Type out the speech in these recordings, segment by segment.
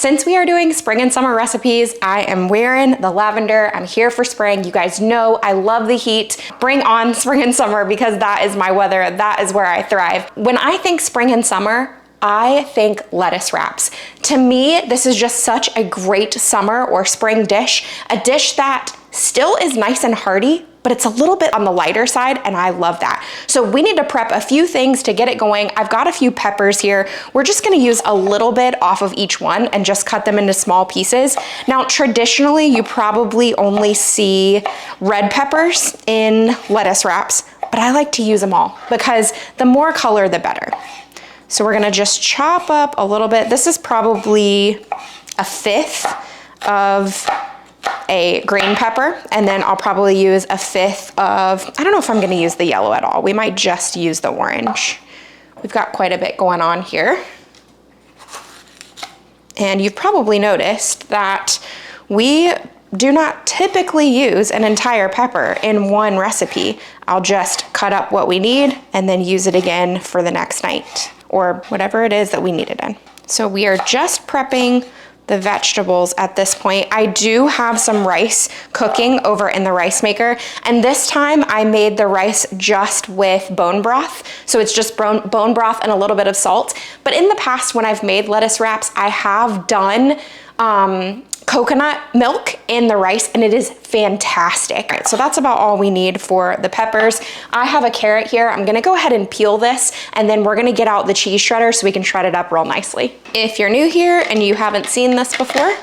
Since we are doing spring and summer recipes, I am wearing the lavender. I'm here for spring. You guys know I love the heat. Bring on spring and summer because that is my weather. That is where I thrive. When I think spring and summer, I think lettuce wraps. To me, this is just such a great summer or spring dish, a dish that still is nice and hearty, but it's a little bit on the lighter side, and I love that. So we need to prep a few things to get it going. I've got a few peppers here. We're just gonna use a little bit off of each one and just cut them into small pieces. Now, traditionally, you probably only see red peppers in lettuce wraps, but I like to use them all because the more color, the better. So we're gonna just chop up a little bit. This is probably a fifth of a green pepper, and then I'll probably use a fifth of, I don't know if I'm gonna use the yellow at all. We might just use the orange. We've got quite a bit going on here. And you've probably noticed that we do not typically use an entire pepper in one recipe. I'll just cut up what we need and then use it again for the next night or whatever it is that we need it in. So we are just prepping the vegetables at this point. I do have some rice cooking over in the rice maker, and this time I made the rice just with bone broth. So it's just bone broth and a little bit of salt. But in the past, when I've made lettuce wraps, I have done coconut milk in the rice, and it is fantastic. All right, so that's about all we need for the peppers. I have a carrot here. I'm gonna go ahead and peel this, and then we're gonna get out the cheese shredder so we can shred it up real nicely. If you're new here and you haven't seen this before,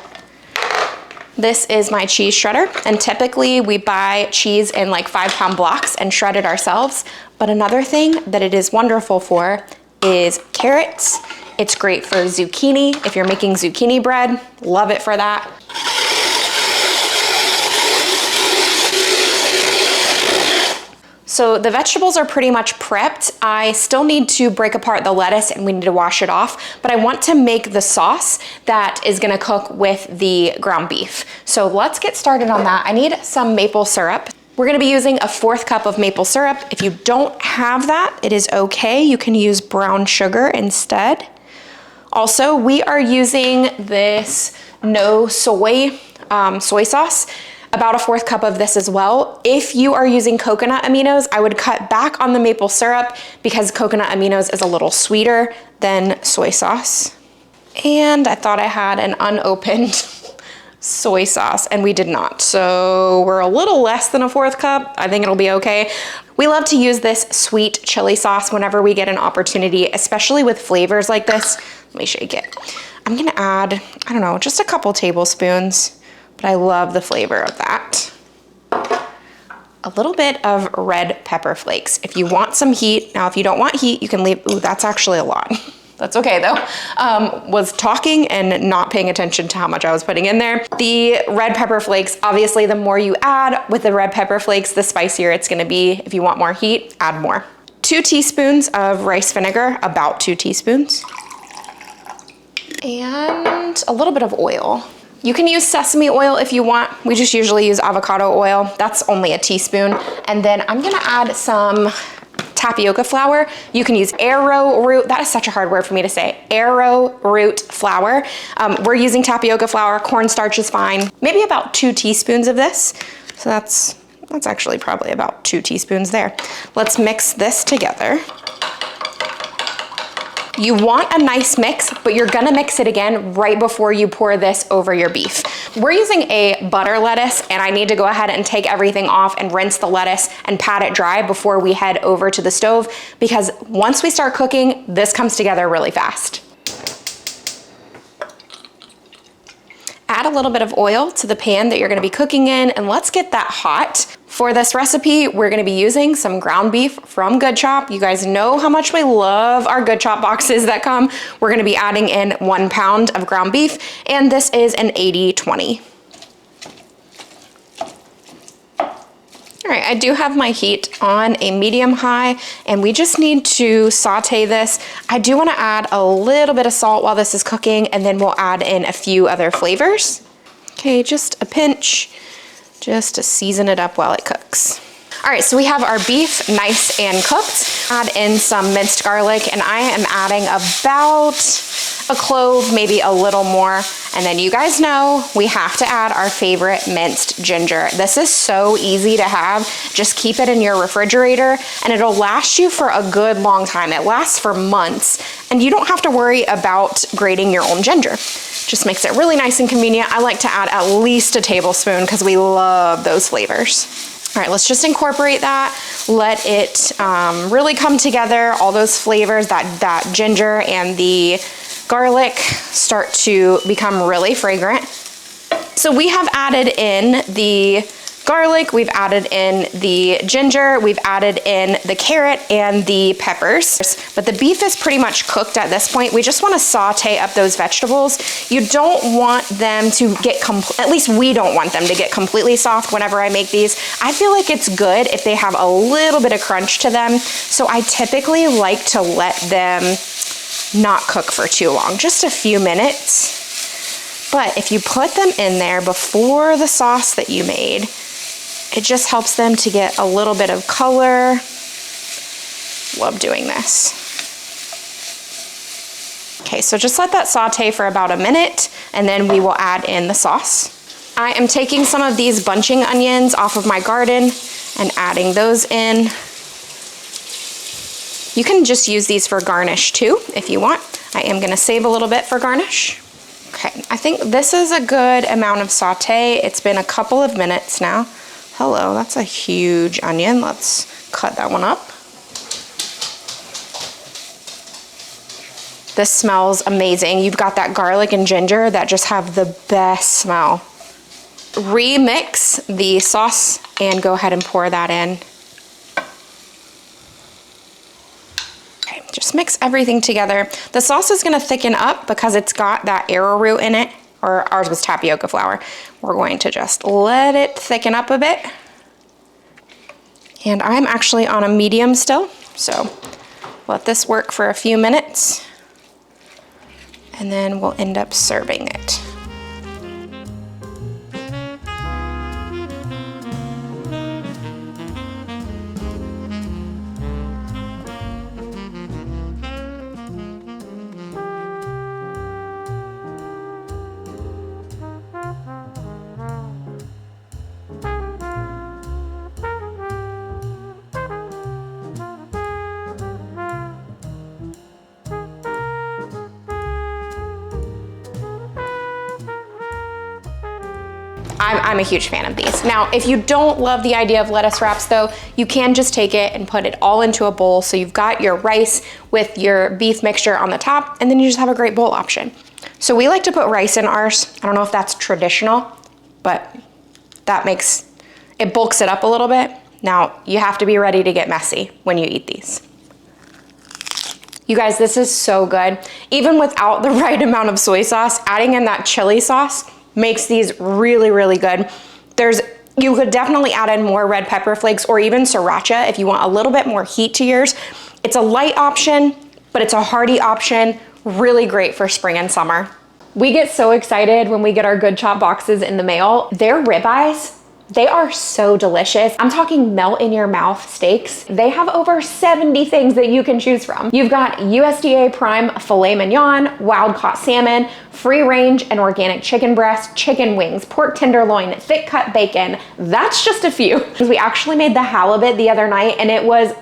this is my cheese shredder, and typically we buy cheese in like 5-pound blocks and shred it ourselves. But another thing that it is wonderful for is carrots. It's great for zucchini. If you're making zucchini bread, love it for that. So the vegetables are pretty much prepped. I still need to break apart the lettuce and we need to wash it off, but I want to make the sauce that is gonna cook with the ground beef. So let's get started on that. I need some maple syrup. We're gonna be using a 4th cup of maple syrup. If you don't have that, it is okay. You can use brown sugar instead. Also, we are using this no soy soy sauce, about a 4th cup of this as well. If you are using coconut aminos, I would cut back on the maple syrup because coconut aminos is a little sweeter than soy sauce. And I thought I had an unopened soy sauce, and we did not. So we're a little less than a 4th cup. I think it'll be okay. We love to use this sweet chili sauce whenever we get an opportunity, especially with flavors like this. Let me shake it. I'm gonna add, I don't know, just a couple tablespoons, but I love the flavor of that. A little bit of red pepper flakes. If you want some heat, now if you don't want heat, you can leave, ooh, that's actually a lot. That's okay though. Was talking and not paying attention to how much I was putting in there. The red pepper flakes, obviously the more you add with the red pepper flakes, the spicier it's gonna be. If you want more heat, add more. 2 teaspoons of rice vinegar, about 2 teaspoons. And a little bit of oil. You can use sesame oil if you want. We just usually use avocado oil. That's only a teaspoon. And then I'm gonna add some tapioca flour. You can use arrowroot. That is such a hard word for me to say. Arrowroot flour. We're using tapioca flour. Cornstarch is fine. Maybe about 2 teaspoons of this. So that's actually probably about 2 teaspoons there. Let's mix this together. You want a nice mix, but you're gonna mix it again right before you pour this over your beef. We're using a butter lettuce, and I need to go ahead and take everything off and rinse the lettuce and pat it dry before we head over to the stove, because once we start cooking, this comes together really fast. Add a little bit of oil to the pan that you're gonna be cooking in, and let's get that hot. For this recipe, we're gonna be using some ground beef from Good Chop. You guys know how much we love our Good Chop boxes that come. We're gonna be adding in 1 pound of ground beef, and this is an 80-20. All right, I do have my heat on a medium-high, and we just need to saute this. I do wanna add a little bit of salt while this is cooking, and then we'll add in a few other flavors. Okay, just a pinch, just to season it up while it cooks. All right, so we have our beef nice and cooked. Add in some minced garlic, and I am adding about a clove, maybe a little more. And then you guys know we have to add our favorite minced ginger. This is so easy to have. Just keep it in your refrigerator and it'll last you for a good long time. It lasts for months and you don't have to worry about grating your own ginger. Just makes it really nice and convenient. I like to add at least a tablespoon because we love those flavors. All right, let's just incorporate that. Let it really come together. All those flavors, that ginger and the garlic start to become really fragrant. So we have added in the garlic, we've added in the ginger, we've added in the carrot and the peppers, but the beef is pretty much cooked at this point. We just want to saute up those vegetables. You don't want them to get, at least we don't want them to get completely soft whenever I make these. I feel like it's good if they have a little bit of crunch to them. So I typically like to let them not cook for too long, just a few minutes. But if you put them in there before the sauce that you made, it just helps them to get a little bit of color. Love doing this. Okay, so just let that saute for about a minute and then we will add in the sauce. I am taking some of these bunching onions off of my garden and adding those in. You can just use these for garnish too, if you want. I am gonna save a little bit for garnish. Okay, I think this is a good amount of saute. It's been a couple of minutes now. Hello, that's a huge onion. Let's cut that one up. This smells amazing. You've got that garlic and ginger that just have the best smell. Remix the sauce and go ahead and pour that in. Just mix everything together. The sauce is gonna thicken up because it's got that arrowroot in it, or ours was tapioca flour. We're going to just let it thicken up a bit. And I'm actually on a medium still, so let this work for a few minutes and then we'll end up serving it. I'm a huge fan of these. Now, if you don't love the idea of lettuce wraps though, you can just take it and put it all into a bowl. So you've got your rice with your beef mixture on the top, and then you just have a great bowl option. So we like to put rice in ours. I don't know if that's traditional, but that makes, it bulks it up a little bit. Now, you have to be ready to get messy when you eat these. You guys, this is so good. Even without the right amount of soy sauce, adding in that chili sauce makes these really, really good. You could definitely add in more red pepper flakes or even sriracha if you want a little bit more heat to yours. It's a light option, but it's a hearty option. Really great for spring and summer. We get so excited when we get our Good Chop boxes in the mail. Their ribeyes, they are so delicious. I'm talking melt in your mouth steaks. They have over 70 things that you can choose from. You've got USDA Prime filet mignon, wild caught salmon, free range and organic chicken breast, chicken wings, pork tenderloin, thick cut bacon. That's just a few. We actually made the halibut the other night and it was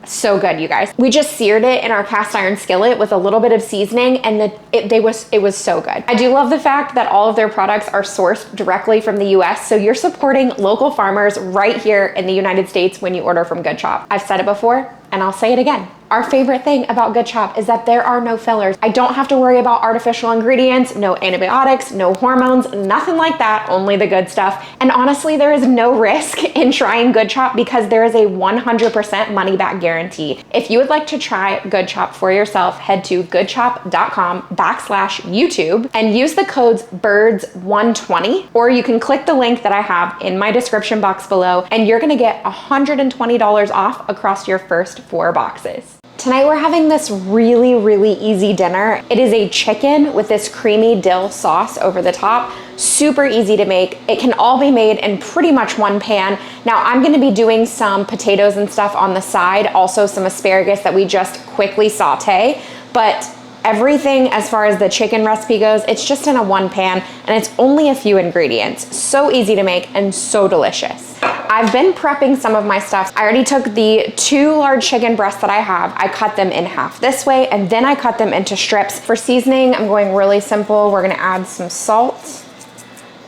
so good, you guys. We just seared it in our cast iron skillet with a little bit of seasoning and it was so good. I do love the fact that all of their products are sourced directly from the US, so you're supporting local farmers right here in the United States when you order from Good Chop. I've said it before and I'll say it again. Our favorite thing about Good Chop is that there are no fillers. I don't have to worry about artificial ingredients, no antibiotics, no hormones, nothing like that, only the good stuff. And honestly, there is no risk in trying Good Chop because there is a 100% money back guarantee. If you would like to try Good Chop for yourself, head to goodchop.com/YouTube and use the codes BYRDS120, or you can click the link that I have in my description box below and you're gonna get $120 off across your first 4 boxes. Tonight we're having this really, really easy dinner. It is a chicken with this creamy dill sauce over the top. Super easy to make. It can all be made in pretty much one pan. Now I'm gonna be doing some potatoes and stuff on the side, also some asparagus that we just quickly saute, but everything as far as the chicken recipe goes, it's just in a one pan and it's only a few ingredients. So easy to make and so delicious. I've been prepping some of my stuff. I already took the 2 large chicken breasts that I have. I cut them in half this way and then I cut them into strips. For seasoning, I'm going really simple. We're gonna add some salt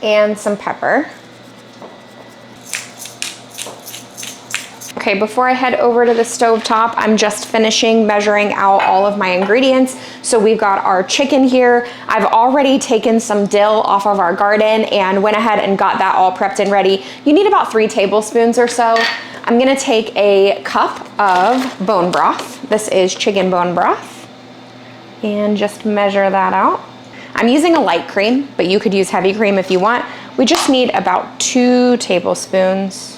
and some pepper. Okay, before I head over to the stovetop, I'm just finishing measuring out all of my ingredients. So we've got our chicken here. I've already taken some dill off of our garden and went ahead and got that all prepped and ready. You need about 3 tablespoons or so. I'm gonna take a cup of bone broth. This is chicken bone broth. And just measure that out. I'm using a light cream, but you could use heavy cream if you want. We just need about 2 tablespoons.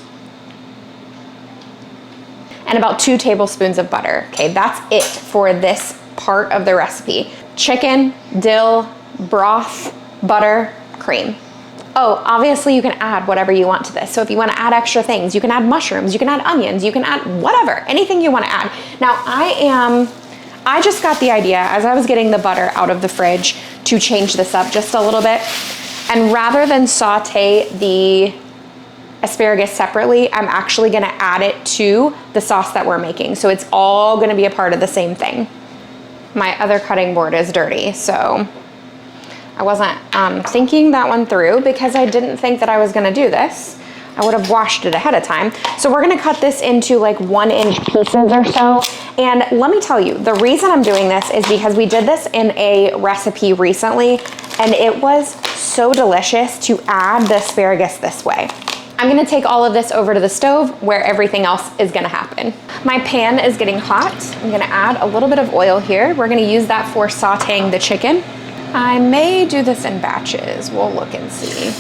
And about 2 tablespoons of butter. Okay, that's it for this part of the recipe. Chicken, dill, broth, butter, cream. Oh, obviously you can add whatever you want to this. So if you want to add extra things, you can add mushrooms, you can add onions, you can add whatever, anything you want to add. Now I just got the idea as I was getting the butter out of the fridge to change this up just a little bit. And rather than saute the asparagus separately, I'm actually gonna add it to the sauce that we're making. So it's all gonna be a part of the same thing. My other cutting board is dirty, so I wasn't thinking that one through because I didn't think that I was gonna do this. I would have washed it ahead of time. So we're gonna cut this into like 1-inch pieces or so. And let me tell you, the reason I'm doing this is because we did this in a recipe recently and it was so delicious to add the asparagus this way. I'm gonna take all of this over to the stove where everything else is gonna happen. My pan is getting hot. I'm gonna add a little bit of oil here. We're gonna use that for sauteing the chicken. I may do this in batches. We'll look and see.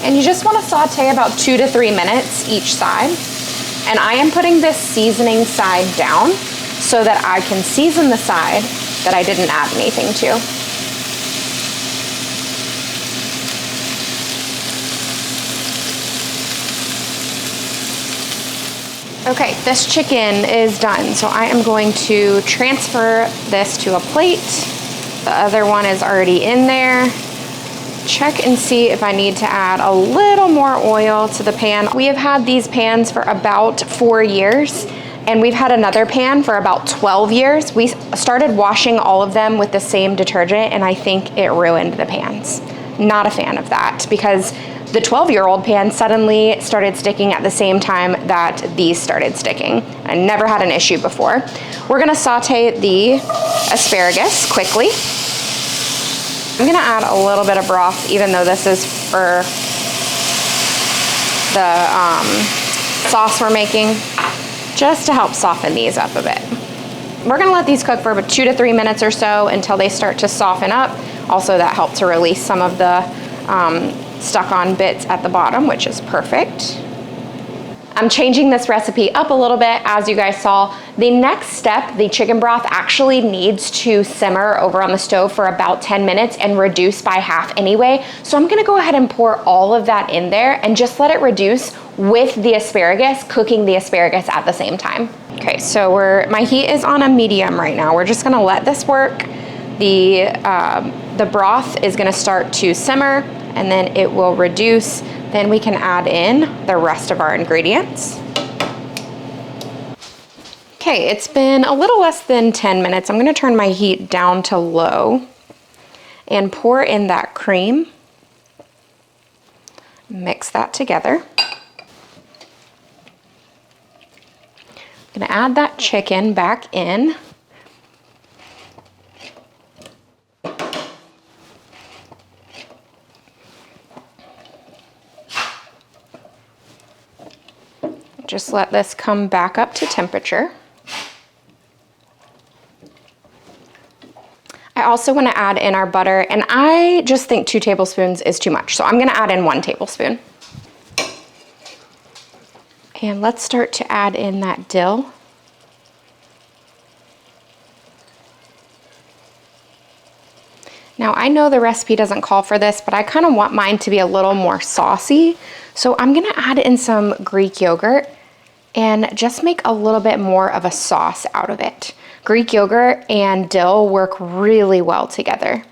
And you just wanna saute about 2 to 3 minutes each side. And I am putting this seasoning side down so that I can season the side that I didn't add anything to. Okay, this chicken is done, so I am going to transfer this to a plate. The other one is already in there. Check and see if I need to add a little more oil to the pan. We have had these pans for about 4 years, and we've had another pan for about 12 years. We started washing all of them with the same detergent, and I think it ruined the pans. Not a fan of that, because the 12-year-old pan suddenly started sticking at the same time that these started sticking. I never had an issue before. We're gonna saute the asparagus quickly. I'm gonna add a little bit of broth, even though this is for the sauce we're making, just to help soften these up a bit. We're gonna let these cook for about 2 to 3 minutes or so until they start to soften up. Also, that helped to release some of the stuck on bits at the bottom, which is perfect. I'm changing this recipe up a little bit, as you guys saw. The next step, the chicken broth actually needs to simmer over on the stove for about 10 minutes and reduce by half anyway. So I'm gonna go ahead and pour all of that in there and just let it reduce with the asparagus, cooking the asparagus at the same time. Okay, so my heat is on a medium right now. We're just gonna let this work. The broth is gonna start to simmer and then it will reduce. Then we can add in the rest of our ingredients. Okay, it's been a little less than 10 minutes. I'm gonna turn my heat down to low and pour in that cream. Mix that together. I'm gonna add that chicken back in. Just let this come back up to temperature. I also want to add in our butter, and I just think 2 tablespoons is too much, so I'm going to add in 1 tablespoon. And let's start to add in that dill. Now I know the recipe doesn't call for this, but I kind of want mine to be a little more saucy. So I'm gonna add in some Greek yogurt and just make a little bit more of a sauce out of it. Greek yogurt and dill work really well together.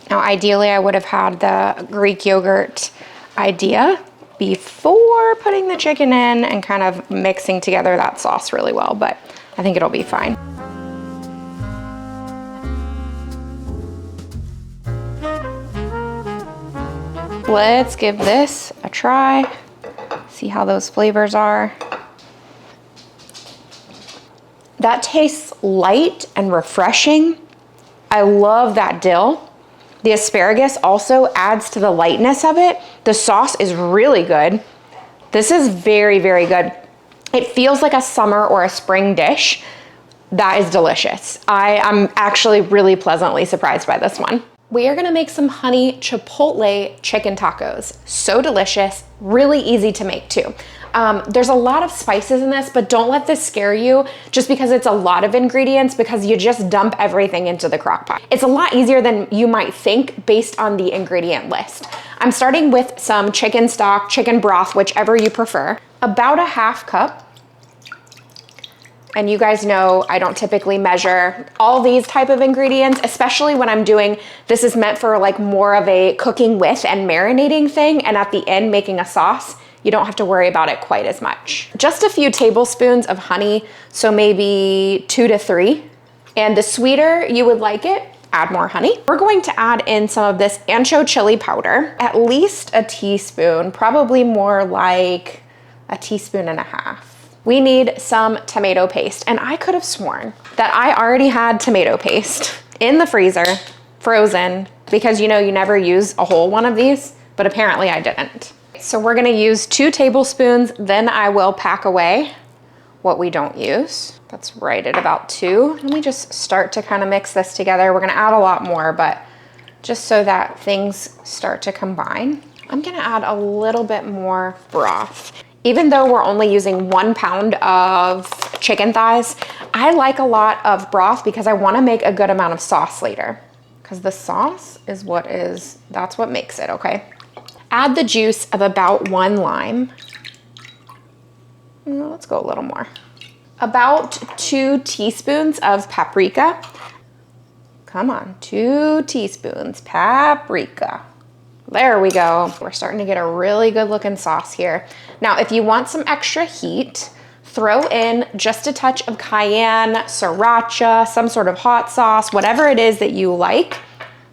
Now, ideally, I would have had the Greek yogurt idea before putting the chicken in and kind of mixing together that sauce really well, but I think it'll be fine. Let's give this a try, see how those flavors are. That tastes light and refreshing. I love that dill. The asparagus also adds to the lightness of it. The sauce is really good. This is very, very good. It feels like a summer or a spring dish. That is delicious. I'm actually really pleasantly surprised by this one. We are gonna make some honey chipotle chicken tacos. So delicious, really easy to make too. There's a lot of spices in this, but don't let this scare you just because it's a lot of ingredients, because you just dump everything into the crock pot. It's a lot easier than you might think based on the ingredient list. I'm starting with some chicken stock, chicken broth, whichever you prefer, about a half cup. And you guys know I don't typically measure all these type of ingredients, especially when I'm doing, this is meant for like more of a cooking with and marinating thing, and at the end making a sauce. You don't have to worry about it quite as much. Just a few tablespoons of honey, so maybe 2 to 3. And the sweeter you would like it, add more honey. We're going to add in some of this ancho chili powder, at least a teaspoon, probably more like a teaspoon and a half. We need some tomato paste, and I could have sworn that I already had tomato paste in the freezer, frozen, because you know you never use a whole one of these, but apparently I didn't. So we're gonna use 2 tablespoons, then I will pack away what we don't use. That's right at about 2. Let me just start to kind of mix this together. We're gonna add a lot more, but just so that things start to combine. I'm gonna add a little bit more broth. Even though we're only using 1 pound of chicken thighs, I like a lot of broth because I wanna make a good amount of sauce later. Because the sauce is that's what makes it, okay? Add the juice of about 1 lime. Let's go a little more. About 2 teaspoons of paprika. Come on, 2 teaspoons paprika. There we go. We're starting to get a really good looking sauce here. Now, if you want some extra heat, throw in just a touch of cayenne, sriracha, some sort of hot sauce, whatever it is that you like.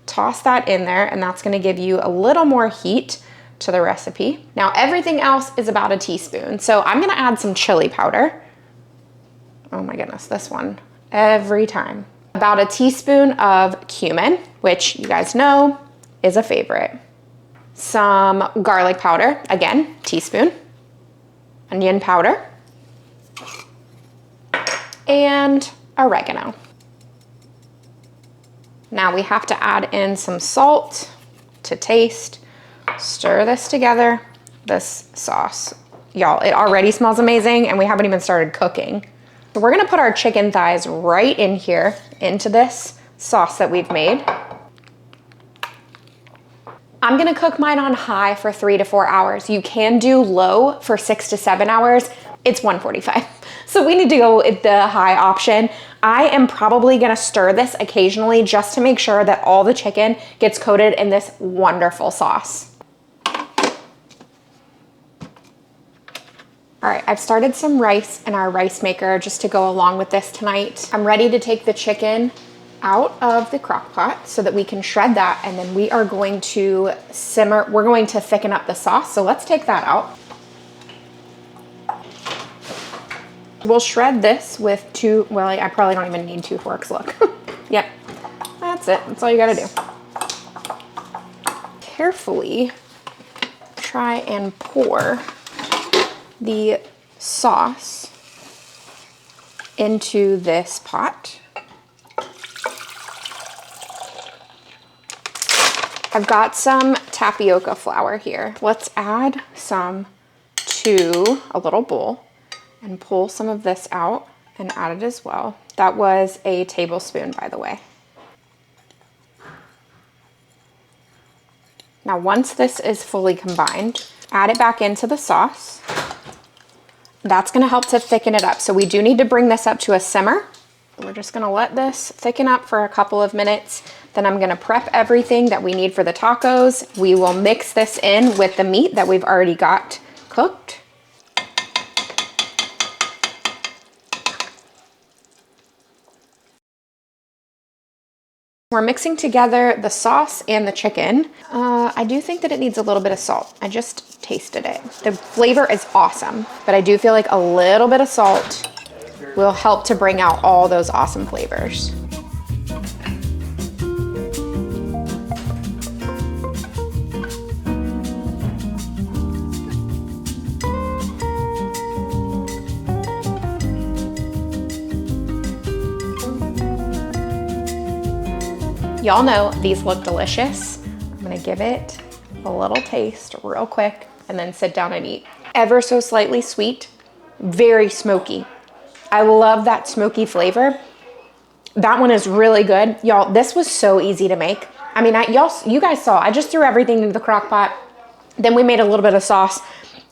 Toss that in there, and that's gonna give you a little more heat to the recipe. Now, everything else is about a teaspoon. So I'm gonna add some chili powder. Oh my goodness, this one, every time. About a teaspoon of cumin, which you guys know is a favorite. Some garlic powder, again, teaspoon. Onion powder. And oregano. Now we have to add in some salt to taste. Stir this together, this sauce. Y'all, it already smells amazing and we haven't even started cooking. So we're gonna put our chicken thighs right in here, into this sauce that we've made. I'm gonna cook mine on high for 3 to 4 hours. You can do low for 6 to 7 hours. It's 1:45. So we need to go with the high option. I am probably gonna stir this occasionally just to make sure that all the chicken gets coated in this wonderful sauce. All right, I've started some rice in our rice maker just to go along with this tonight. I'm ready to take the chicken out of the crock pot so that we can shred that, and then we are going to simmer. We're going to thicken up the sauce, so let's take that out. We'll shred this with I probably don't even need 2 forks, look. Yep, that's it, that's all you gotta do. Carefully try and pour the sauce into this pot. I've got some tapioca flour here. Let's add some to a little bowl. and pull some of this out and add it as well. That was a tablespoon, by the way. Now, once this is fully combined, add it back into the sauce. That's gonna help to thicken it up. So we do need to bring this up to a simmer. We're just gonna let this thicken up for a couple of minutes. Then I'm gonna prep everything that we need for the tacos. We will mix this in with the meat that we've already got cooked. We're mixing together the sauce and the chicken. I do think that it needs a little bit of salt. I just tasted it. The flavor is awesome, but I do feel like a little bit of salt will help to bring out all those awesome flavors. Y'all know these look delicious. I'm gonna give it a little taste real quick and then sit down and eat. Ever so slightly sweet, very smoky. I love that smoky flavor. That one is really good. Y'all, this was so easy to make. I mean, you guys saw, I just threw everything into the crock pot. Then we made a little bit of sauce.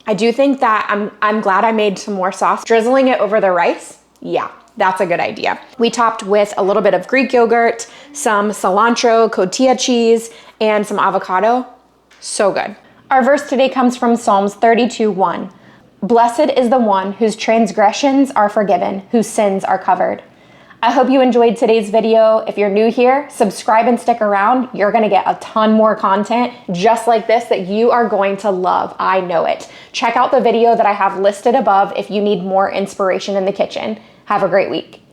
I do think that I'm glad I made some more sauce. Drizzling it over the rice, yeah. That's a good idea. We topped with a little bit of Greek yogurt, some cilantro, cotija cheese, and some avocado. So good. Our verse today comes from Psalms 32:1. Blessed is the one whose transgressions are forgiven, whose sins are covered. I hope you enjoyed today's video. If you're new here, subscribe and stick around. You're gonna get a ton more content just like this that you are going to love. I know it. Check out the video that I have listed above if you need more inspiration in the kitchen. Have a great week.